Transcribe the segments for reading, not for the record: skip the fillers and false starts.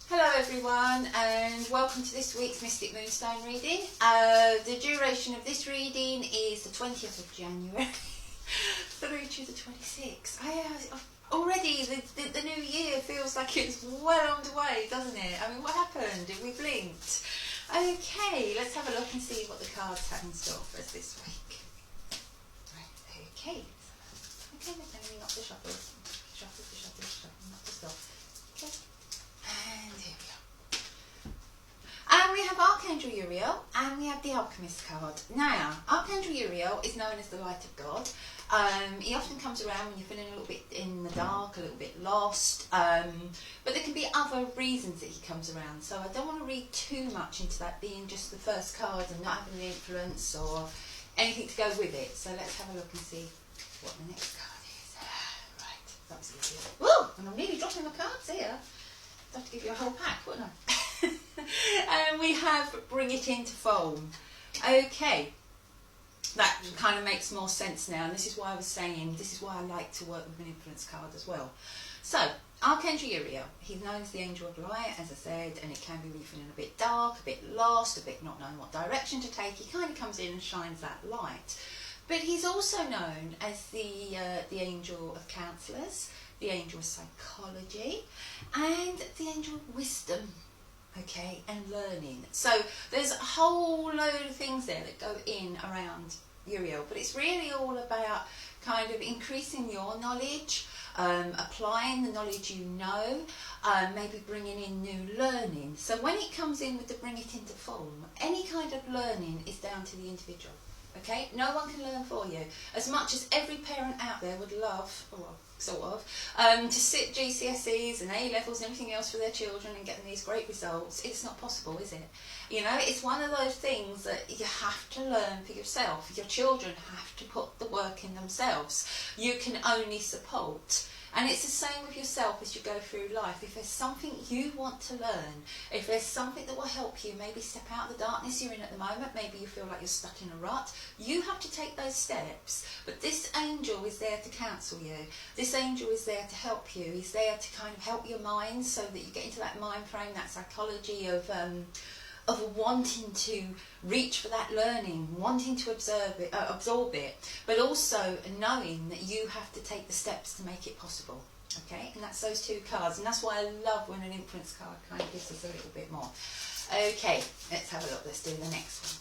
Hello everyone and welcome to this week's Mystic Moonstone reading. The duration of this reading is the 20th of January through to the 26th. Already the new year feels like it's well underway, doesn't it? I mean, what happened? We blinked. Okay, let's have a look and see what the cards have in store for us this week. Right, okay, let me knock the shuffle. Shuffle, not the stuff. Okay. And here we go. And we have Archangel Uriel and we have the Alchemist card. Now, Archangel Uriel is known as the Light of God. He often comes around when you're feeling a little bit in the dark, a little bit lost. But there can be other reasons that he comes around. So I don't want to read too much into that being just the first card and not having an influence or anything to go with it. So let's have a look and see what the next card is. Right, that was easier. Woo! And I'm nearly dropping my cards here. I'd have to give you a whole pack, wouldn't I? And we have Bring It Into Foam. Okay, that kind of makes more sense now, and this is why I was saying, this is why I like to work with an influence card as well. So, Archangel Uriel, he's known as the Angel of Light, as I said, and it can be when you're feeling a bit dark, a bit lost, a bit not knowing what direction to take. He kind of comes in and shines that light. But he's also known as the Angel of Counsellors, the Angel of Psychology, and the Angel of Wisdom, okay, and learning. So there's a whole load of things there that go in around Uriel, but it's really all about kind of increasing your knowledge, applying the knowledge you know, maybe bringing in new learning. So when it comes in with the Bring It Into Form, any kind of learning is down to the individual. Okay, no one can learn for you. As much as every parent out there would love, or sort of, to sit GCSEs and A-levels and everything else for their children and get them these great results, it's not possible, is it? You know, it's one of those things that you have to learn for yourself. Your children have to put the work in themselves. You can only support. And it's the same with yourself as you go through life. If there's something you want to learn, if there's something that will help you, maybe step out of the darkness you're in at the moment, maybe you feel like you're stuck in a rut, you have to take those steps. But this angel is there to counsel you. This angel is there to help you. He's there to kind of help your mind so that you get into that mind frame, that psychology of wanting to reach for that learning, wanting to absorb it, but also knowing that you have to take the steps to make it possible. Okay, and that's those two cards, and that's why I love when an influence card kind of gives us a little bit more. Okay, let's have a look. Let's do the next one.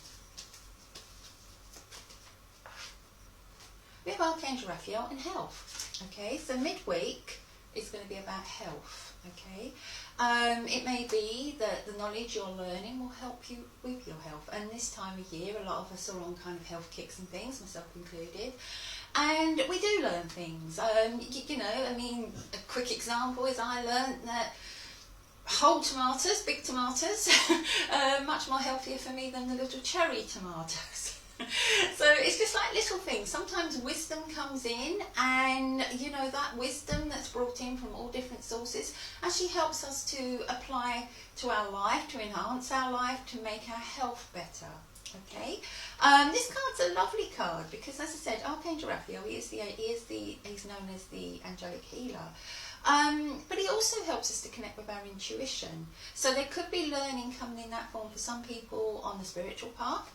We have Archangel Raphael and health. Okay, so midweek is going to be about health. Okay, it may be that the knowledge you're learning will help you with your health, and this time of year a lot of us are on kind of health kicks and things, myself included, and we do learn things. You know, I mean, a quick example is I learned that whole tomatoes, big tomatoes, are much more healthier for me than the little cherry tomatoes. So it's just like little things. Sometimes wisdom comes in, and you know, that wisdom that's brought in from all different sources actually helps us to apply to our life, to enhance our life, to make our health better. Okay, this card's a lovely card because, as I said, Archangel Raphael, he's known as the angelic healer. But he also helps us to connect with our intuition. So there could be learning coming in that form for some people on the spiritual path.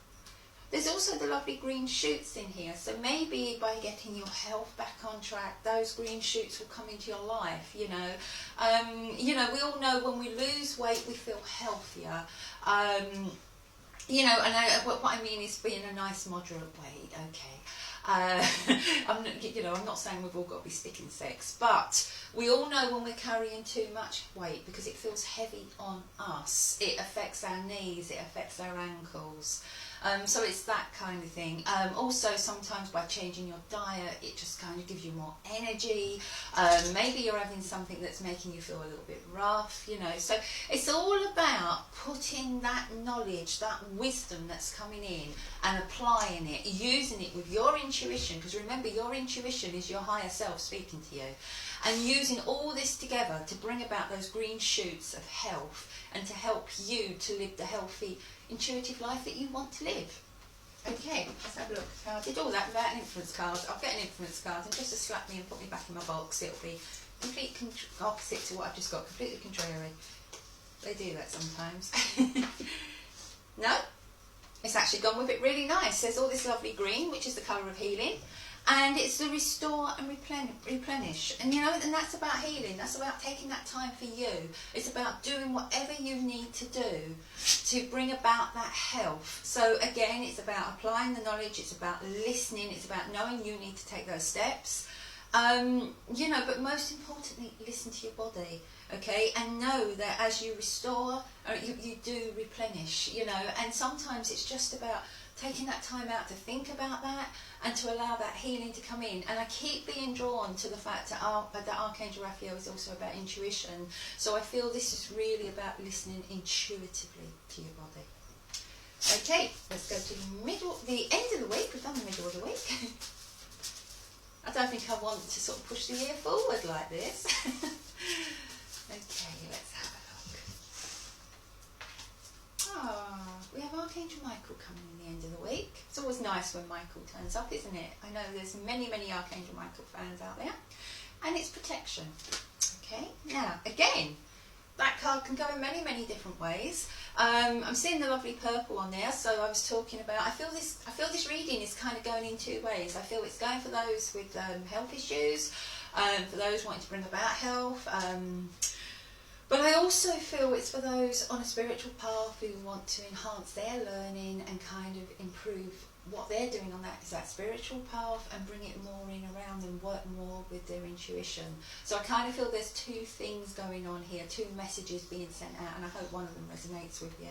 There's also the lovely green shoots in here, so maybe by getting your health back on track, those green shoots will come into your life, you know. You know, we all know when we lose weight, we feel healthier. You know, and what I mean is being a nice moderate weight, okay. I'm not saying we've all got to be stick insects, but we all know when we're carrying too much weight because it feels heavy on us. It affects our knees, it affects our ankles. So it's that kind of thing. Also, sometimes by changing your diet, it just kind of gives you more energy. Maybe you're having something that's making you feel a little bit rough, you know. So it's all about putting that knowledge, that wisdom that's coming in and applying it, using it with your intuition, because remember, your intuition is your higher self speaking to you, and using all this together to bring about those green shoots of health and to help you to live the healthy, intuitive life that you want to live. Okay, let's have a look. I did all that without an influence card. I'll get an influence card, and just to slap me and put me back in my box, it'll be complete opposite to what I've just got, completely contrary. They do that sometimes. No, it's actually gone with it really nice. There's all this lovely green, which is the colour of healing. And it's the restore and replenish. And you know, and that's about healing. That's about taking that time for you. It's about doing whatever you need to do to bring about that health. So again, it's about applying the knowledge. It's about listening. It's about knowing you need to take those steps. You know, but most importantly, listen to your body, okay? And know that as you restore, you do replenish, you know. And sometimes it's just about taking that time out to think about that and to allow that healing to come in. And I keep being drawn to the fact that Archangel Raphael is also about intuition. So I feel this is really about listening intuitively to your body. Okay, let's go to the end of the week. We've done the middle of the week. I don't think I want to sort of push the year forward like this. Okay, let's have a look. We have Archangel Michael coming in the end of the week. It's always nice when Michael turns up, isn't it? I know there's many Archangel Michael fans out there. And it's protection. Okay, now again, that card can go in many different ways. I'm seeing the lovely purple on there, so I was talking about, I feel this reading is kind of going in two ways. I feel it's going for those with health issues, for those wanting to bring about health, but I also feel it's for those on a spiritual path who want to enhance their learning and kind of improve what they're doing on that spiritual path and bring it more in around and work more with their intuition. So I kind of feel there's two things going on here, two messages being sent out, and I hope one of them resonates with you.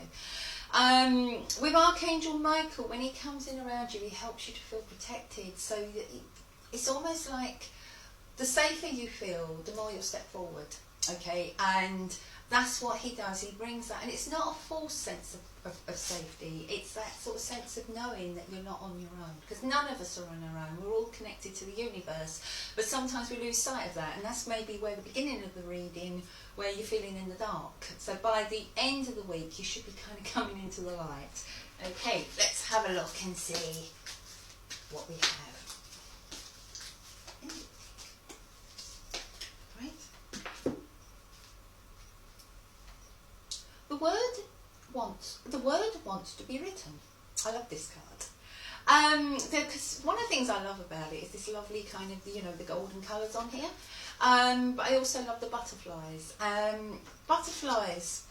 With Archangel Michael, when he comes in around you, he helps you to feel protected. So it's almost like the safer you feel, the more you'll step forward. Okay, and that's what he does. He brings that, and it's not a false sense of safety. It's that sort of sense of knowing that you're not on your own, because none of us are on our own. We're all connected to the universe, but sometimes we lose sight of that, and that's maybe where the beginning of the reading, where you're feeling in the dark. So by the end of the week, you should be kind of coming into the light. Okay, let's have a look and see what we have. The word wants to be written. I love this card. Because one of the things I love about it is this lovely kind of, you know, the golden colours on here. But I also love the butterflies. Butterflies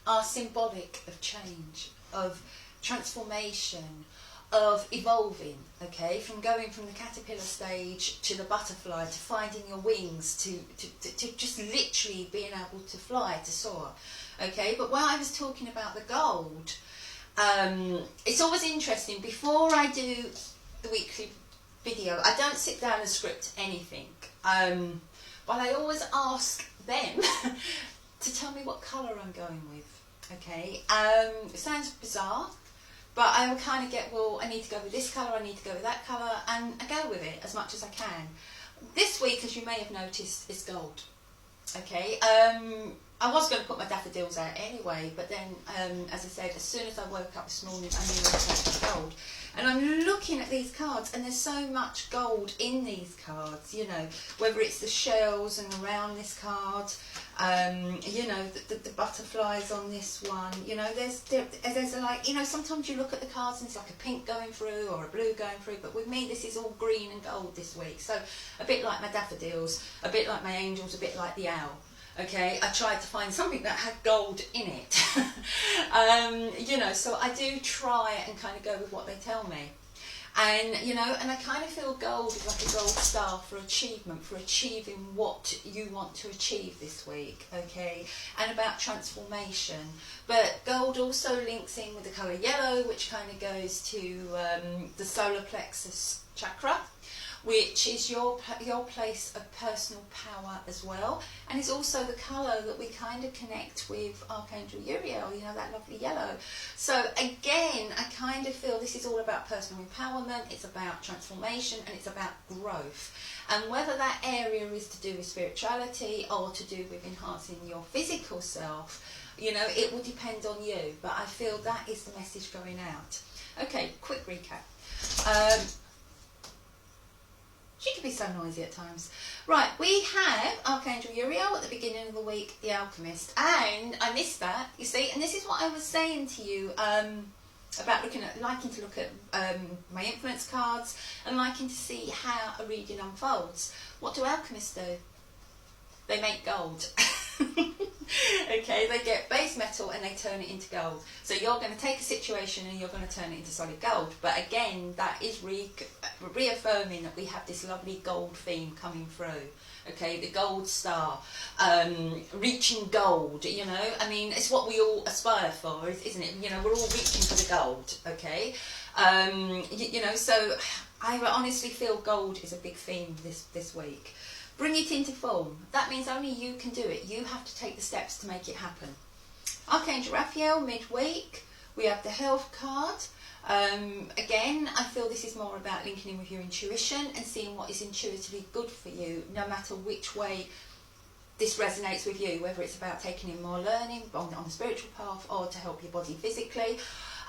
are symbolic of change, of transformation, of evolving, okay, from going from the caterpillar stage to the butterfly, to finding your wings, to just literally being able to fly, to soar, okay. But while I was talking about the gold, it's always interesting, before I do the weekly video, I don't sit down and script anything, but I always ask them to tell me what colour I'm going with, okay. It sounds bizarre, but I will kind of get, well, I need to go with this colour, I need to go with that colour, and I go with it as much as I can. This week, as you may have noticed, is gold. Okay, I was going to put my daffodils out anyway, but then, as I said, as soon as I woke up this morning, I knew I was gold. And I'm looking at these cards, and there's so much gold in these cards, you know, whether it's the shells and around this card, you know, the butterflies on this one, you know, there's like, you know, sometimes you look at the cards and it's like a pink going through or a blue going through, but with me this is all green and gold this week. So a bit like my daffodils, a bit like my angels, a bit like the owl. Okay, I tried to find something that had gold in it. You know, so I do try and kind of go with what they tell me. And, you know, and I kind of feel gold is like a gold star for achievement, for achieving what you want to achieve this week, okay, and about transformation. But gold also links in with the colour yellow, which kind of goes to the solar plexus chakra, which is your place of personal power as well, and it's also the colour that we kind of connect with Archangel Uriel, you know, that lovely yellow. So again, I kind of feel this is all about personal empowerment, it's about transformation, and it's about growth. And whether that area is to do with spirituality or to do with enhancing your physical self, you know, it will depend on you, but I feel that is the message going out. Okay, quick recap. She could be so noisy at times. Right, we have Archangel Uriel at the beginning of the week, the Alchemist, and I missed that, you see, and this is what I was saying to you about liking to look at my influence cards and liking to see how a reading unfolds. What do alchemists do? They make gold. Okay, they get base metal and they turn it into gold. So you're going to take a situation and you're going to turn it into solid gold. But again, that is reaffirming that we have this lovely gold theme coming through. Okay, the gold star, reaching gold, you know, I mean, it's what we all aspire for, isn't it? You know, we're all reaching for the gold, okay? You know, so I honestly feel gold is a big theme this week. Bring it into form. That means only you can do it. You have to take the steps to make it happen. Archangel Raphael, midweek. We have the health card. Again, I feel this is more about linking in with your intuition and seeing what is intuitively good for you, no matter which way this resonates with you, whether it's about taking in more learning on the spiritual path or to help your body physically.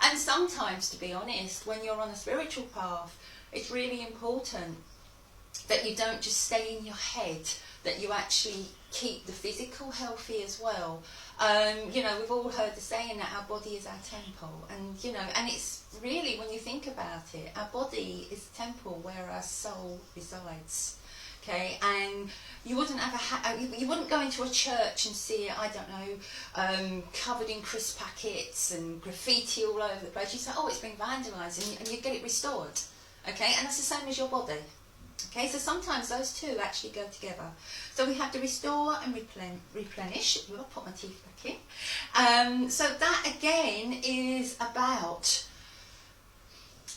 And sometimes, to be honest, when you're on a spiritual path, it's really important that you don't just stay in your head, that you actually keep the physical healthy as well. You know, we've all heard the saying that our body is our temple, and you know, and it's really, when you think about it, our body is the temple where our soul resides. Okay, and you wouldn't you wouldn't go into a church and see it, I don't know, covered in crisp packets and graffiti all over the place. You say, oh, it's been vandalised, and you get it restored. Okay, and that's the same as your body. Okay, so sometimes those two actually go together. So we have to restore and replenish. I'll put my teeth back in. So that again is about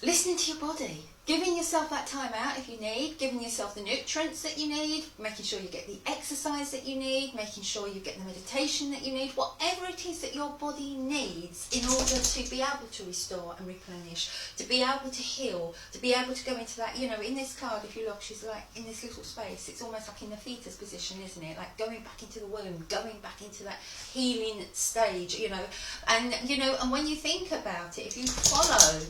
listening to your body, giving yourself that time out if you need, giving yourself the nutrients that you need, making sure you get the exercise that you need, making sure you get the meditation that you need, whatever it is that your body needs in order to be able to restore and replenish, to be able to heal, to be able to go into that, you know, in this card, if you look, she's like in this little space, it's almost like in the fetus position, isn't it? Like going back into the womb, going back into that healing stage, you know, and, you know, and when you think about it, if you follow...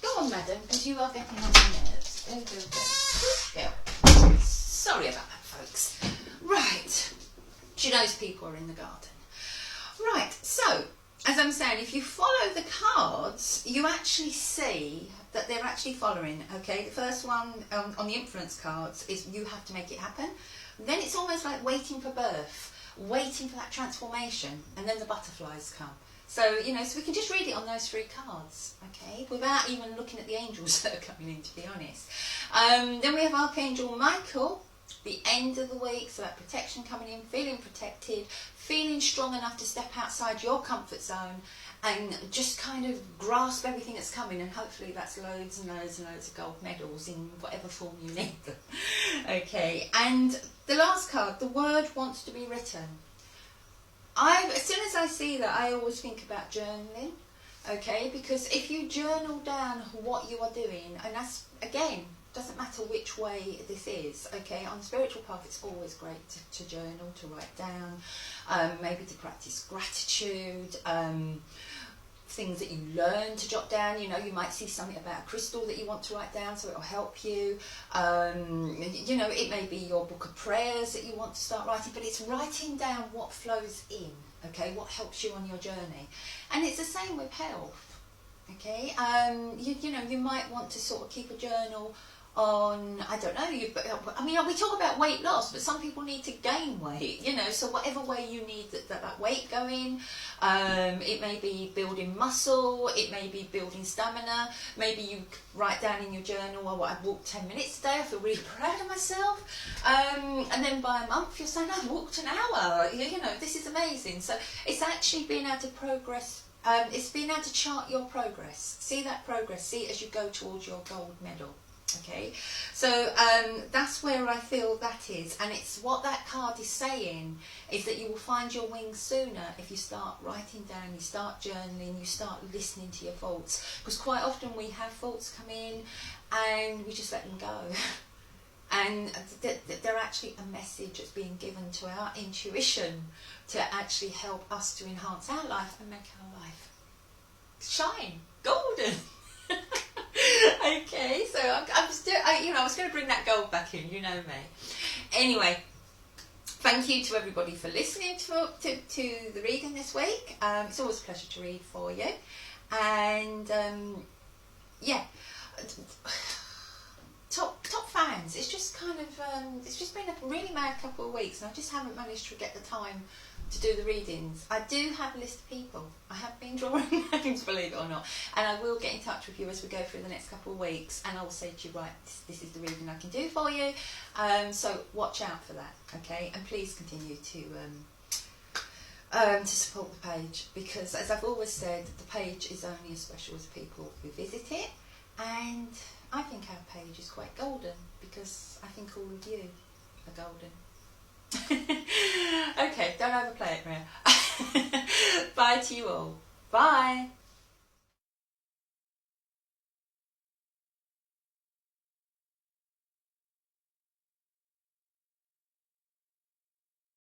Go on, madam, because you are getting on my nerves. Go. Sorry about that, folks. Right. She knows people are in the garden. Right, so, as I'm saying, if you follow the cards, you actually see that they're actually following, okay? The first one on the influence cards is you have to make it happen. Then it's almost like waiting for birth, waiting for that transformation, and then the butterflies come. So, you know, so we can just read it on those three cards, okay, without even looking at the angels that are coming in, to be honest. Then we have Archangel Michael, the end of the week, so that protection coming in, feeling protected, feeling strong enough to step outside your comfort zone and just kind of grasp everything that's coming, and hopefully that's loads and loads and loads of gold medals in whatever form you need them. Okay, and the last card, the word wants to be written. As soon as I see that, I always think about journaling, okay, because if you journal down what you are doing, and that's, again, doesn't matter which way this is, okay, on the spiritual path it's always great to journal, to write down, maybe to practice gratitude, things that you learn to jot down. You know, you might see something about a crystal that you want to write down, so it'll help you. You know, it may be your book of prayers that you want to start writing, but it's writing down what flows in, okay, what helps you on your journey. And it's the same with health, okay. You know, you might want to sort of keep a journal on, I don't know, I mean, we talk about weight loss, but some people need to gain weight, you know, so whatever way you need that weight going, it may be building muscle, it may be building stamina, maybe you write down in your journal, well, I've walked 10 minutes today, I feel really proud of myself, and then by a month you're saying, I've walked an hour, you know, this is amazing. So it's actually being able to progress, it's being able to chart your progress, see that progress, see it as you go towards your gold medal. Okay, so that's where I feel that is, and it's what that card is saying is that you will find your wings sooner if you start writing down, you start journaling, you start listening to your thoughts, because quite often we have thoughts come in and we just let them go, and they're actually a message that's being given to our intuition to actually help us to enhance our life and make our life shine golden. Okay, so I'm you know, I was going to bring that gold back in, you know me. Anyway, thank you to everybody for listening to the reading this week. It's always a pleasure to read for you. And yeah, top fans. It's just kind of it's just been a really mad couple of weeks, and I just haven't managed to get the time to do the readings. I do have a list of people. I have been drawing names, believe it or not, and I will get in touch with you as we go through the next couple of weeks, and I'll say to you, right, this is the reading I can do for you. So watch out for that, okay? And please continue to support the page, because as I've always said, the page is only as special as people who visit it, and I think our page is quite golden, because I think all of you are golden. Okay, don't overplay it, Maria. Bye to you all. Bye.